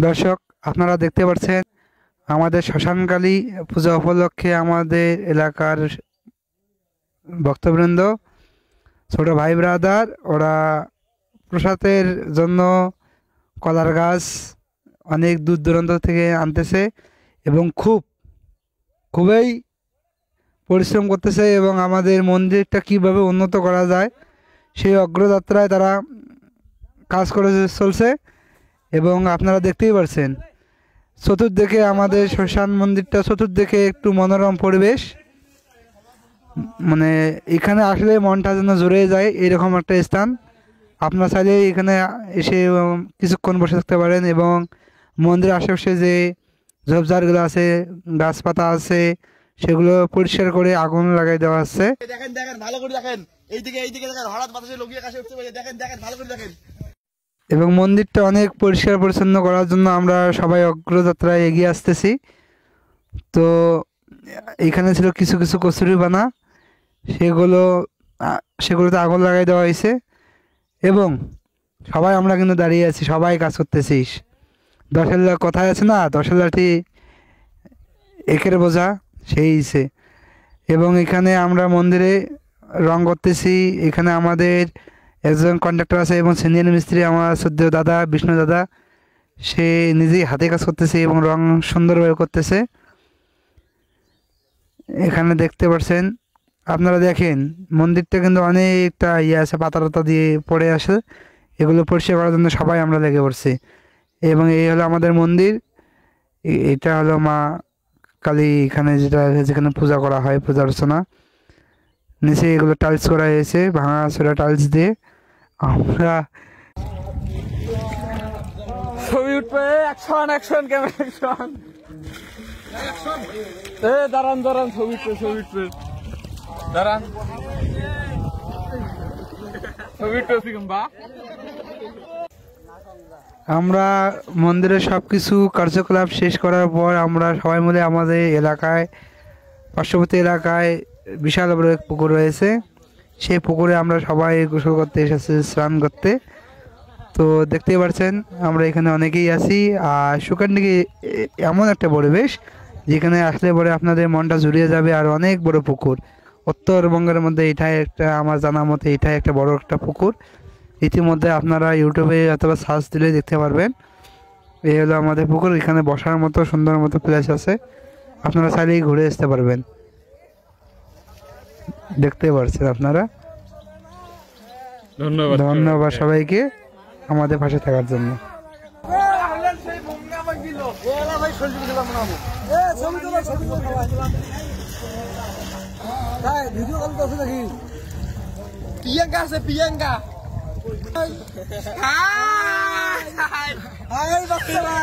দর্শক, আপনারা দেখতে পাচ্ছেন আমাদের শ্মশানকালী পূজা উপলক্ষে আমাদের এলাকার ভক্তবৃন্দ, ছোট ভাই ব্রাদার, ওরা প্রসাদের জন্য কলার গাছ অনেক দূর দূরান্ত থেকে আনতেছে এবং খুবই পরিশ্রম করতেছে এবং আমাদের মন্দিরটা কিভাবে উন্নত করা যায় সেই অগ্রযাত্রায় তারা কাজ করে চলছে। এবং আপনারা দেখতেই পাচ্ছেন চতুর্দিকে আমাদের শ্মশান মন্দিরটা, চতুর্দিকে একটু মনোরম পরিবেশ, মানে এখানে আসলে মনটা যেন জুড়ে যায় এরকম একটা স্থান। আপনারা চাইলে এখানে এসে কিছুক্ষণ বসে থাকতে পারেন এবং মন্দিরের আশেপাশে যে ঝোপঝাড়গুলো আছে, গাছপাতা আছে, সেগুলো পরিষ্কার করে আগুন লাগাই দেওয়া আছে। দেখেন দেখেন ভালো করে দেখেন, এইদিকে দেখেন, হঠাৎ বাতাসে লগিয়ে কাছে উঠতে পারে। দেখেন দেখেন ভালো করে দেখেন। এবং মন্দিরটা অনেক পরিষ্কার পরিচ্ছন্ন করার জন্য আমরা সবাই অগ্রযাত্রায় এগিয়ে আসতেছি। তো এখানে ছিল কিছু কিছু কচুরিপানা, সেগুলোতে আগুন লাগাই দেওয়া হয়েছে এবং সবাই আমরা কিন্তু দাঁড়িয়ে আছি, সবাই কাজ করতেছিস। দশের কথায় আছে না, দশের লাঠি একের বোঝা সেই হিসে। এবং এখানে আমরা মন্দিরে রং করতেছি। এখানে আমাদের একজন কন্ট্রাক্টর আছে এবং সিনিয়র মিস্ত্রি আমার শ্রদ্ধেয় দাদা, বিষ্ণু দাদা, সে নিজেই হাতে কাজ করতেছে এবং রং সুন্দরভাবে করতেছে। এখানে দেখতে পাচ্ছেন, আপনারা দেখেন মন্দিরটা কিন্তু অনেকটা আছে, পাতা দিয়ে পড়ে আসে, এগুলো পরিষ্কার করার জন্য সবাই আমরা লেগে পড়ছি। এবং এই হলো আমাদের মন্দির, এটা হলো মা কালী, এখানে যেখানে পূজা করা হয়, পূজা অর্চনা। নিচে এগুলো টাইলস করা হয়েছে, ভাঙা ছোড়া টাইলস দিয়ে। আমরা ছবি উঠবে, অ্যাকশন ক্যামেরা অ্যাকশন। দাঁড়ান ছবি উঠবে দাঁড়ান ছবি উঠতেছি কিংবা। আমরা মন্দিরের সব কিছু কার্যকলাপ শেষ করার পর আমরা সবাই মিলে আমাদের এলাকায়, পার্শ্ববর্তী এলাকায় বিশাল বড় এক পুকুর রয়েছে, সেই পুকুরে আমরা সবাই গোসল করতে এসেছি, স্নান করতে। তো দেখতেই পাচ্ছেন আমরা এখানে অনেকেই আছি। আর সুকান্ডিকে এমন একটা পরিবেশ যেখানে আসলে পরে আপনাদের মনটা জুড়িয়ে যাবে। আর অনেক বড় পুকুর, উত্তরবঙ্গের মধ্যে এটাই একটা, আমার জানা মতে এটাই একটা বড় একটা পুকুর। ইতিমধ্যে আপনারা ইউটিউবে অথবা সার্চ দিলে দেখতে পারবেন। এই হলো আমাদের পুকুর, এখানে বসার মতো সুন্দর মতো প্লেস আছে, আপনারা চাইলেই ঘুরে আসতে পারবেন। দেখতে পাচ্ছেন আপনারা। ধন্যবাদ সবাইকে আমাদের পাশে থাকার জন্য। প্রিয়াঙ্কা আছে, প্রিয়াঙ্কা। হাই বাচ্চারা।